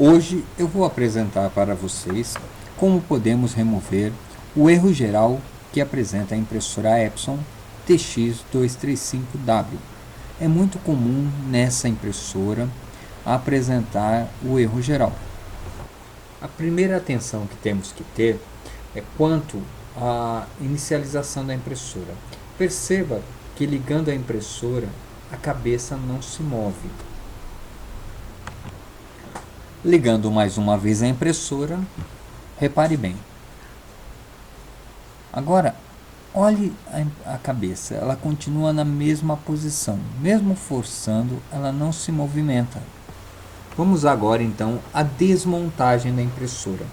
Hoje eu vou apresentar para vocês como podemos remover o erro geral que apresenta a impressora Epson TX235W. É muito comum nessa impressora apresentar o erro geral. A primeira atenção que temos que ter é quanto à inicialização da impressora. Perceba que ligando a impressora, a cabeça não se move. Ligando mais uma vez a impressora, repare bem. Agora, olhe a cabeça, ela continua na mesma posição. Mesmo forçando, ela não se movimenta. Vamos agora então à desmontagem da impressora.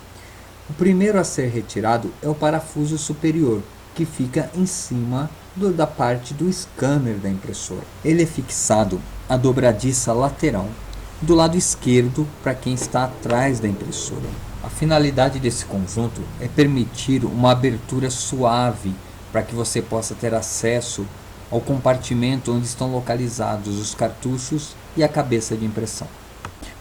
O primeiro a ser retirado é o parafuso superior, que fica em cima da parte do scanner da impressora. Ele é fixado à dobradiça lateral do lado esquerdo para quem está atrás da impressora. A finalidade desse conjunto é permitir uma abertura suave para que você possa ter acesso ao compartimento onde estão localizados os cartuchos e a cabeça de impressão.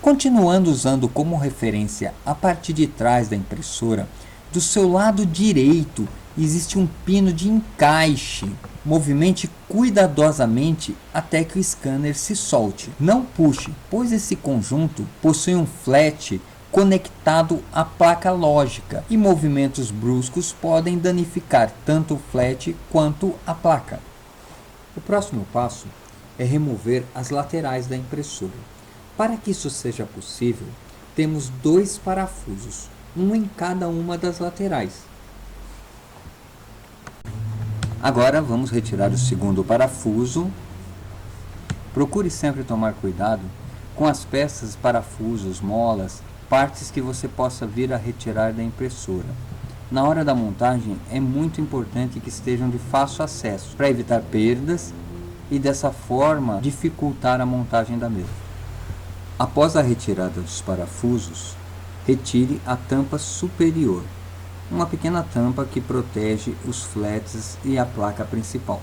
Continuando usando como referência a parte de trás da impressora, do seu lado direito existe um pino de encaixe. Movimente cuidadosamente até que o scanner se solte. Não puxe, pois esse conjunto possui um flat conectado à placa lógica e movimentos bruscos podem danificar tanto o flat quanto a placa. O próximo passo é remover as laterais da impressora. Para que isso seja possível, temos dois parafusos, um em cada uma das laterais. Agora vamos retirar o segundo parafuso. Procure sempre tomar cuidado com as peças, parafusos, molas, partes que você possa vir a retirar da impressora. Na hora da montagem é muito importante que estejam de fácil acesso para evitar perdas e dessa forma dificultar a montagem da mesma. Após a retirada dos parafusos, retire a tampa superior. Uma pequena tampa que protege os flats e a placa principal.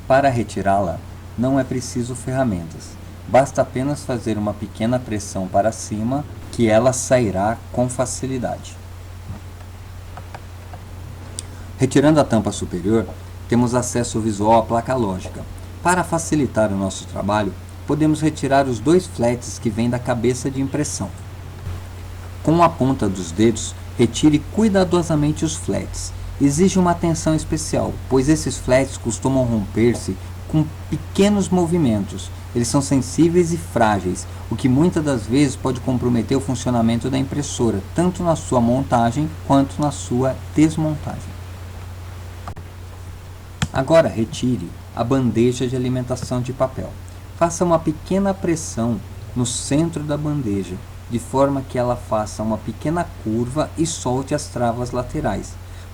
Para retirá-la, não é preciso ferramentas. Basta apenas fazer uma pequena pressão para cima que ela sairá com facilidade. Retirando a tampa superior, temos acesso visual à placa lógica. Para facilitar o nosso trabalho, podemos retirar os dois flats que vêm da cabeça de impressão. Com a ponta dos dedos, retire cuidadosamente os flats. Exige uma atenção especial, pois esses flats costumam romper-se com pequenos movimentos. Eles são sensíveis e frágeis, o que muitas das vezes pode comprometer o funcionamento da impressora, tanto na sua montagem quanto na sua desmontagem. Agora retire a bandeja de alimentação de papel. Faça uma pequena pressão no centro da bandeja, de forma que ela faça uma pequena curva e solte as travas laterais.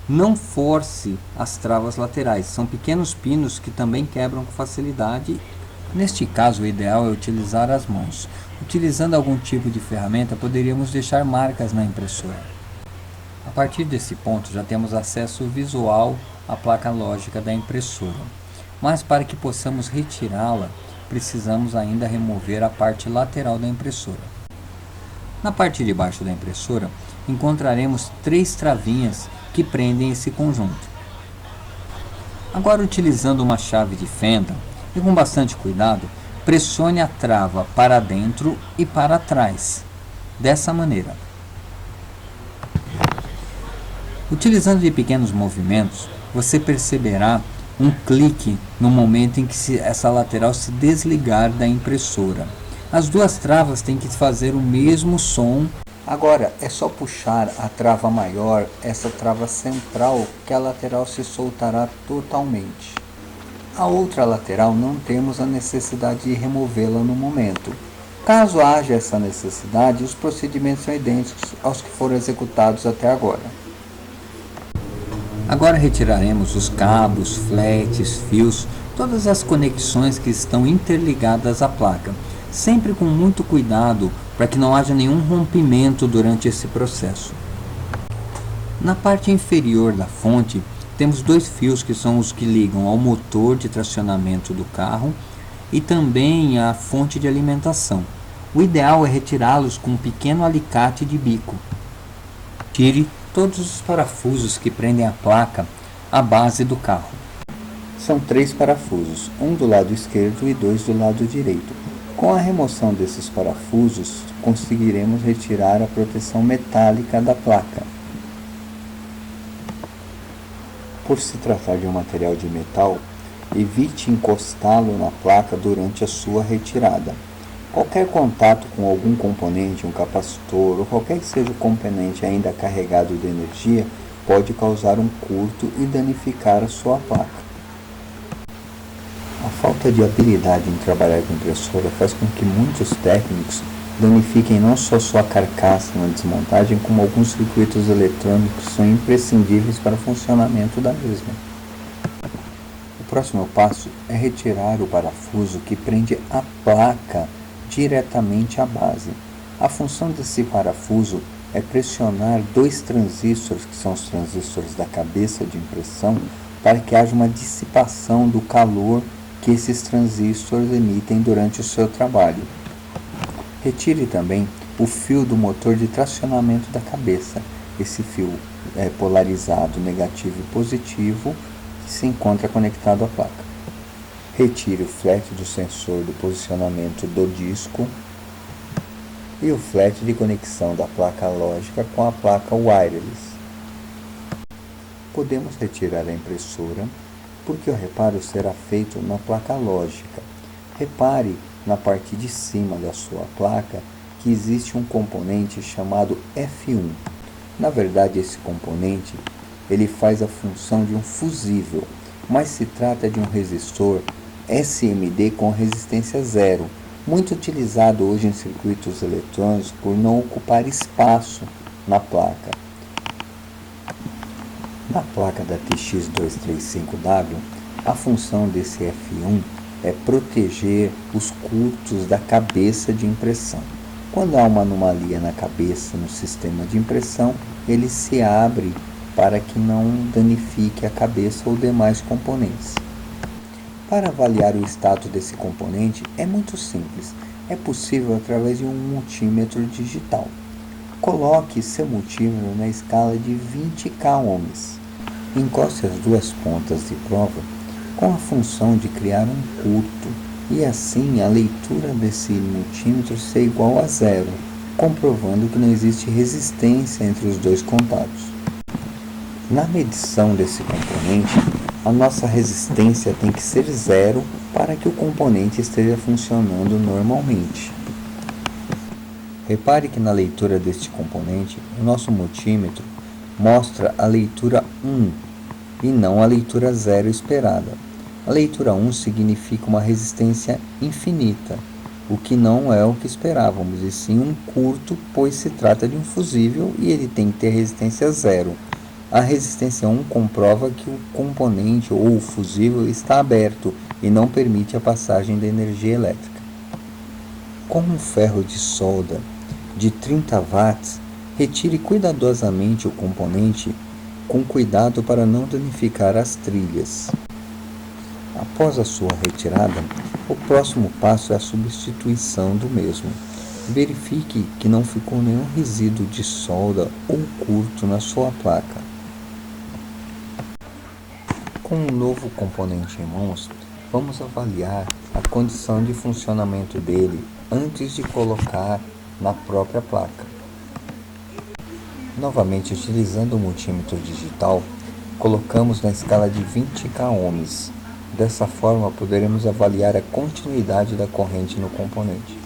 Não force as travas laterais, são pequenos pinos que também quebram com facilidade. Neste caso, o ideal é utilizar as mãos. Utilizando algum tipo de ferramenta, poderíamos deixar marcas na impressora. A partir desse ponto, já temos acesso visual à placa lógica da impressora. Mas para que possamos retirá-la, precisamos ainda remover a parte lateral da impressora. Na parte de baixo da impressora, encontraremos 3 travinhas que prendem esse conjunto. Agora, utilizando uma chave de fenda e com bastante cuidado, pressione a trava para dentro e para trás, dessa maneira. Utilizando de pequenos movimentos, você perceberá um clique no momento em que essa lateral se desligar da impressora. As duas travas têm que fazer o mesmo som. Agora é só puxar a trava maior, essa trava central, que a lateral se soltará totalmente. A outra lateral não temos a necessidade de removê-la no momento. Caso haja essa necessidade, os procedimentos são idênticos aos que foram executados até agora. Agora retiraremos os cabos, flats, fios, todas as conexões que estão interligadas à placa, sempre com muito cuidado para que não haja nenhum rompimento durante esse processo. Na parte inferior da fonte, temos 2 fios que são os que ligam ao motor de tracionamento do carro e também à fonte de alimentação. O ideal é retirá-los com um pequeno alicate de bico. Tire todos os parafusos que prendem a placa à base do carro. São 3 parafusos, um do lado esquerdo e 2 do lado direito. Com a remoção desses parafusos, conseguiremos retirar a proteção metálica da placa. Por se tratar de um material de metal, evite encostá-lo na placa durante a sua retirada. Qualquer contato com algum componente, um capacitor ou qualquer que seja o componente ainda carregado de energia, pode causar um curto e danificar a sua placa. A falta de habilidade em trabalhar com impressora faz com que muitos técnicos danifiquem não só sua carcaça na desmontagem, como alguns circuitos eletrônicos que são imprescindíveis para o funcionamento da mesma. O próximo passo é retirar o parafuso que prende a placa diretamente à base. A função desse parafuso é pressionar 2 transistores, que são os transistores da cabeça de impressão, para que haja uma dissipação do calor que esses transistores emitem durante o seu trabalho. Retire também o fio do motor de tracionamento da cabeça. Esse fio é polarizado negativo e positivo que se encontra conectado à placa. Retire o flat do sensor do posicionamento do disco e o flat de conexão da placa lógica com a placa wireless. Podemos retirar a impressora porque o reparo será feito na placa lógica. Repare na parte de cima da sua placa que existe um componente chamado F1. Na verdade, esse componente ele faz a função de um fusível, mas se trata de um resistor SMD com resistência zero, muito utilizado hoje em circuitos eletrônicos por não ocupar espaço na placa. Na placa da TX235W, a função desse F1 é proteger os curtos da cabeça de impressão. Quando há uma anomalia na cabeça no sistema de impressão, ele se abre para que não danifique a cabeça ou demais componentes. Para avaliar o status desse componente é muito simples. É possível através de um multímetro digital. Coloque seu multímetro na escala de 20K ohms. Encoste as 2 pontas de prova com a função de criar um curto e assim a leitura desse multímetro ser igual a 0, comprovando que não existe resistência entre os 2 contatos. Na medição desse componente, a nossa resistência tem que ser 0 para que o componente esteja funcionando normalmente. Repare que na leitura deste componente, o nosso multímetro mostra a leitura 1 e não a leitura 0 esperada. A leitura 1 significa uma resistência infinita, o que não é o que esperávamos, e sim um curto, pois se trata de um fusível e ele tem que ter resistência 0. A resistência 1 comprova que o componente ou o fusível está aberto e não permite a passagem da energia elétrica. Com um ferro de solda de 30 watts, retire cuidadosamente o componente com cuidado para não danificar as trilhas. Após a sua retirada, o próximo passo é a substituição do mesmo. Verifique que não ficou nenhum resíduo de solda ou curto na sua placa. Com um novo componente em mãos, vamos avaliar a condição de funcionamento dele antes de colocar na própria placa. Novamente, utilizando o multímetro digital, colocamos na escala de 20K ohms. Dessa forma, poderemos avaliar a continuidade da corrente no componente.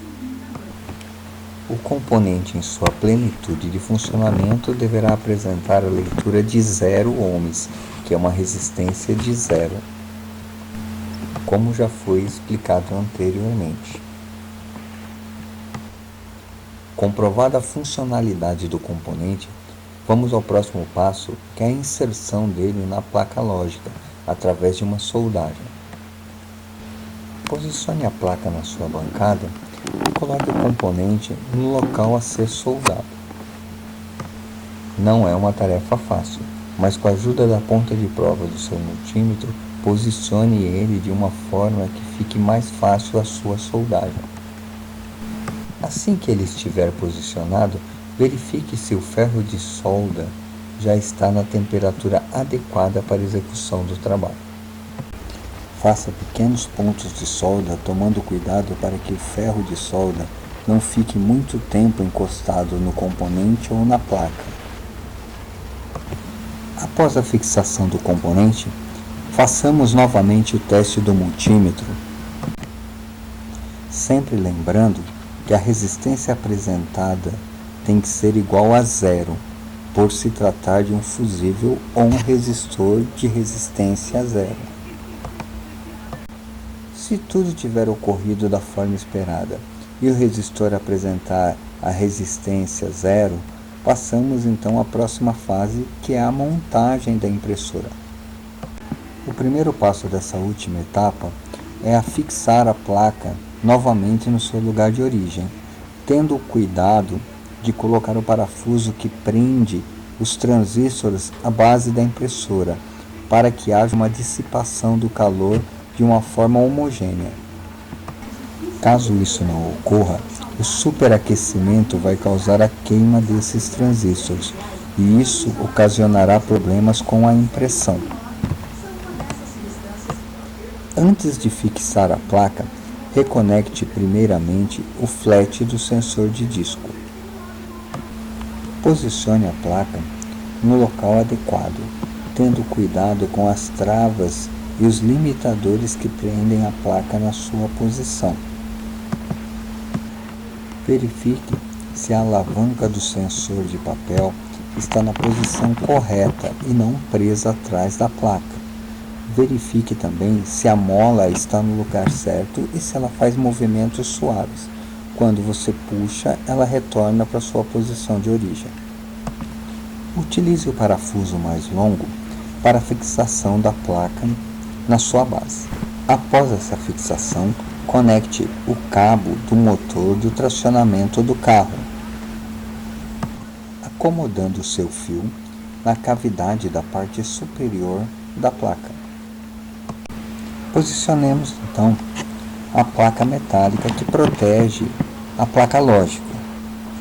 O componente, em sua plenitude de funcionamento, deverá apresentar a leitura de 0 ohms, que é uma resistência de 0, como já foi explicado anteriormente. Comprovada a funcionalidade do componente, vamos ao próximo passo, que é a inserção dele na placa lógica, através de uma soldagem. Posicione a placa na sua bancada e coloque o componente no local a ser soldado. Não é uma tarefa fácil, mas com a ajuda da ponta de prova do seu multímetro, posicione ele de uma forma que fique mais fácil a sua soldagem. Assim que ele estiver posicionado, verifique se o ferro de solda já está na temperatura adequada para a execução do trabalho. Faça pequenos pontos de solda, tomando cuidado para que o ferro de solda não fique muito tempo encostado no componente ou na placa. Após a fixação do componente, façamos novamente o teste do multímetro, sempre lembrando que a resistência apresentada tem que ser igual a zero, por se tratar de um fusível ou um resistor de resistência zero. Se tudo tiver ocorrido da forma esperada e o resistor apresentar a resistência zero, passamos então à próxima fase, que é a montagem da impressora. O primeiro passo dessa última etapa é a fixar a placa novamente no seu lugar de origem, tendo o cuidado de colocar o parafuso que prende os transistores à base da impressora, para que haja uma dissipação do calor de uma forma homogênea. Caso isso não ocorra, o superaquecimento vai causar a queima desses transistores, e isso ocasionará problemas com a impressão. Antes de fixar a placa, reconecte primeiramente o flat do sensor de disco. Posicione a placa no local adequado, tendo cuidado com as travas e os limitadores que prendem a placa na sua posição. Verifique se a alavanca do sensor de papel está na posição correta e não presa atrás da placa. Verifique também se a mola está no lugar certo e se ela faz movimentos suaves. Quando você puxa, ela retorna para sua posição de origem. Utilize o parafuso mais longo para a fixação da placa na sua base. Após essa fixação, conecte o cabo do motor do tracionamento do carro, acomodando o seu fio na cavidade da parte superior da placa. Posicionemos então a placa metálica que protege a placa lógica,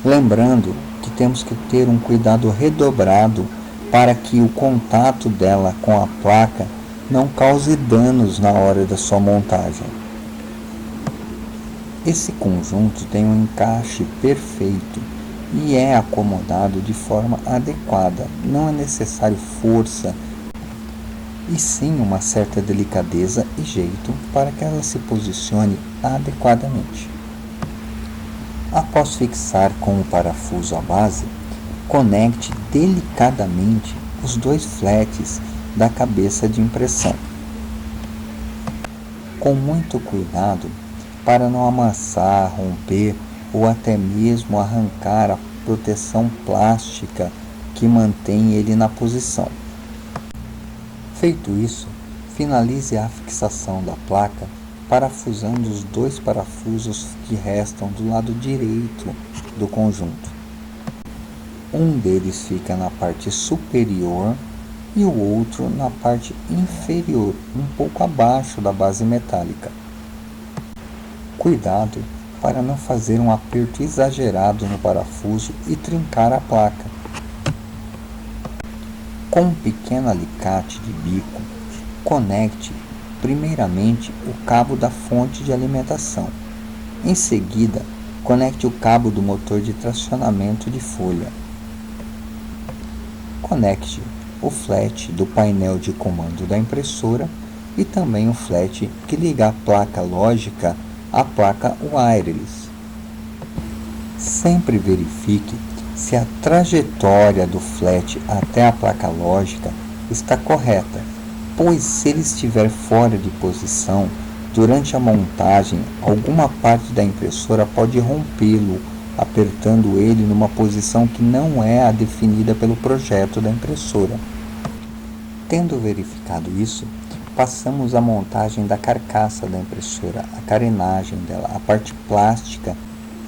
lembrando que temos que ter um cuidado redobrado para que o contato dela com a placa não cause danos na hora da sua montagem. Esse conjunto tem um encaixe perfeito e é acomodado de forma adequada. Não é necessário força, e sim uma certa delicadeza e jeito para que ela se posicione adequadamente. Após fixar com o parafuso a base, conecte delicadamente os dois flats da cabeça de impressão, com muito cuidado para não amassar, romper ou até mesmo arrancar a proteção plástica que mantém ele na posição. Feito isso, finalize a fixação da placa parafusando os dois parafusos que restam do lado direito do conjunto. Um deles fica na parte superior e o outro na parte inferior, um pouco abaixo da base metálica. Cuidado para não fazer um aperto exagerado no parafuso e trincar a placa. Com um pequeno alicate de bico, conecte primeiramente o cabo da fonte de alimentação. Em seguida, conecte o cabo do motor de tracionamento de folha. Conecte o flat do painel de comando da impressora e também o flat que liga a placa lógica à placa wireless. Sempre verifique se a trajetória do flat até a placa lógica está correta, pois se ele estiver fora de posição, durante a montagem, alguma parte da impressora pode rompê-lo, apertando ele numa posição que não é a definida pelo projeto da impressora. Tendo verificado isso, passamos à montagem da carcaça da impressora, a carenagem dela, a parte plástica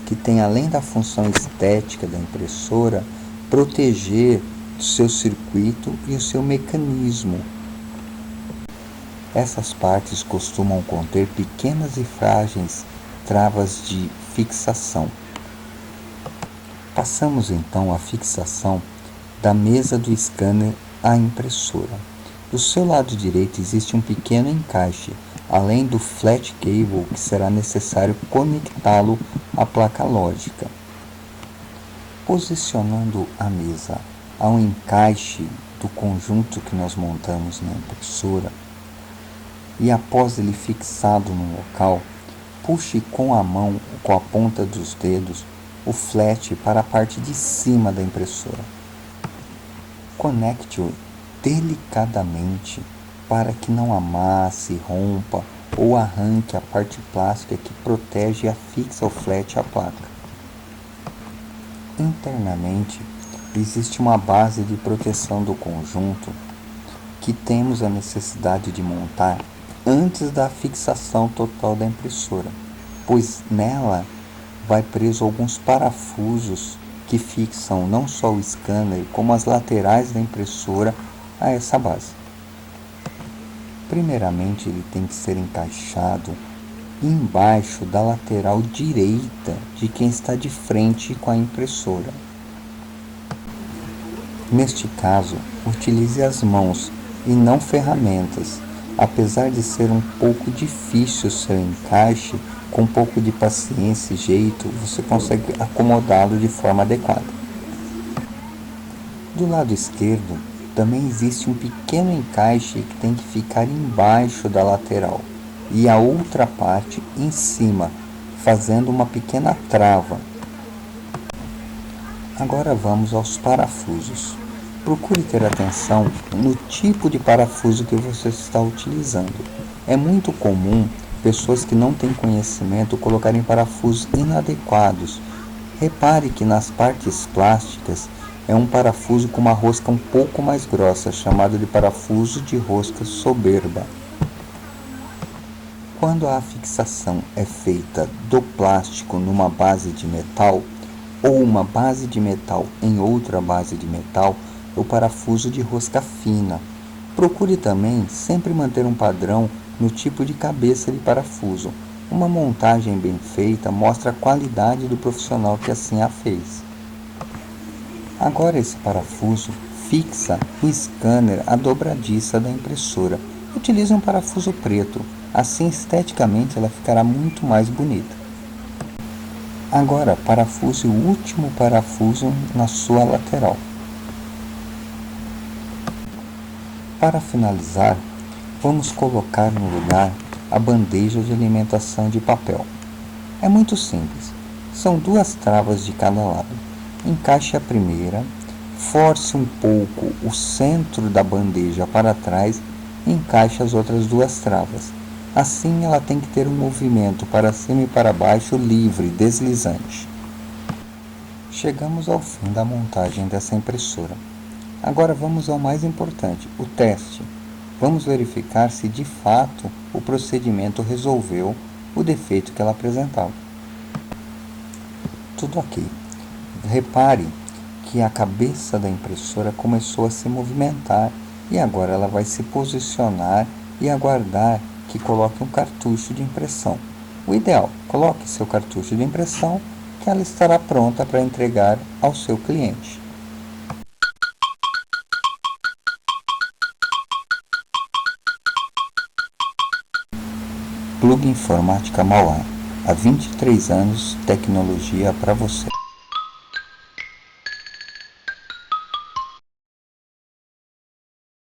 que tem, além da função estética da impressora, proteger o seu circuito e o seu mecanismo. Essas partes costumam conter pequenas e frágeis travas de fixação. Passamos então à fixação da mesa do scanner à impressora. Do seu lado direito existe um pequeno encaixe, além do flat cable que será necessário conectá-lo à placa lógica. Posicionando a mesa ao encaixe do conjunto que nós montamos na impressora e após ele fixado no local, puxe com a mão, com a ponta dos dedos, o flat para a parte de cima da impressora. Conecte-o delicadamente para que não amasse, rompa ou arranque a parte plástica que protege e afixa o flat à placa. Internamente, existe uma base de proteção do conjunto que temos a necessidade de montar antes da fixação total da impressora, pois nela vai preso alguns parafusos que fixam não só o scanner, como as laterais da impressora a essa base. Primeiramente, ele tem que ser encaixado embaixo da lateral direita de quem está de frente com a impressora. Neste caso, utilize as mãos e não ferramentas. Apesar de ser um pouco difícil o seu encaixe, com um pouco de paciência e jeito, você consegue acomodá-lo de forma adequada. Do lado esquerdo, também existe um pequeno encaixe que tem que ficar embaixo da lateral e a outra parte em cima, fazendo uma pequena trava. Agora vamos aos parafusos. Procure ter atenção no tipo de parafuso que você está utilizando. É muito comum pessoas que não têm conhecimento colocarem parafusos inadequados. Repare que nas partes plásticas é um parafuso com uma rosca um pouco mais grossa, chamado de parafuso de rosca soberba. Quando a fixação é feita do plástico numa base de metal ou uma base de metal em outra base de metal, o parafuso de rosca fina. Procure também sempre manter um padrão no tipo de cabeça de parafuso. Uma montagem bem feita mostra a qualidade do profissional que assim a fez. Agora esse parafuso fixa o scanner à dobradiça da impressora. Utilize um parafuso preto, assim esteticamente ela ficará muito mais bonita. Agora parafuse o último parafuso na sua lateral. Para finalizar, vamos colocar no lugar a bandeja de alimentação de papel. É muito simples, são 2 travas de cada lado. Encaixe a primeira, force um pouco o centro da bandeja para trás e encaixe as outras 2 travas. Assim ela tem que ter um movimento para cima e para baixo livre, deslizante. Chegamos ao fim da montagem dessa impressora. Agora vamos ao mais importante, o teste. Vamos verificar se de fato o procedimento resolveu o defeito que ela apresentava. Tudo ok. Repare que a cabeça da impressora começou a se movimentar e agora ela vai se posicionar e aguardar que coloque um cartucho de impressão. O ideal, coloque seu cartucho de impressão que ela estará pronta para entregar ao seu cliente. Plug Informática Mauá. Há 23 anos, tecnologia para você.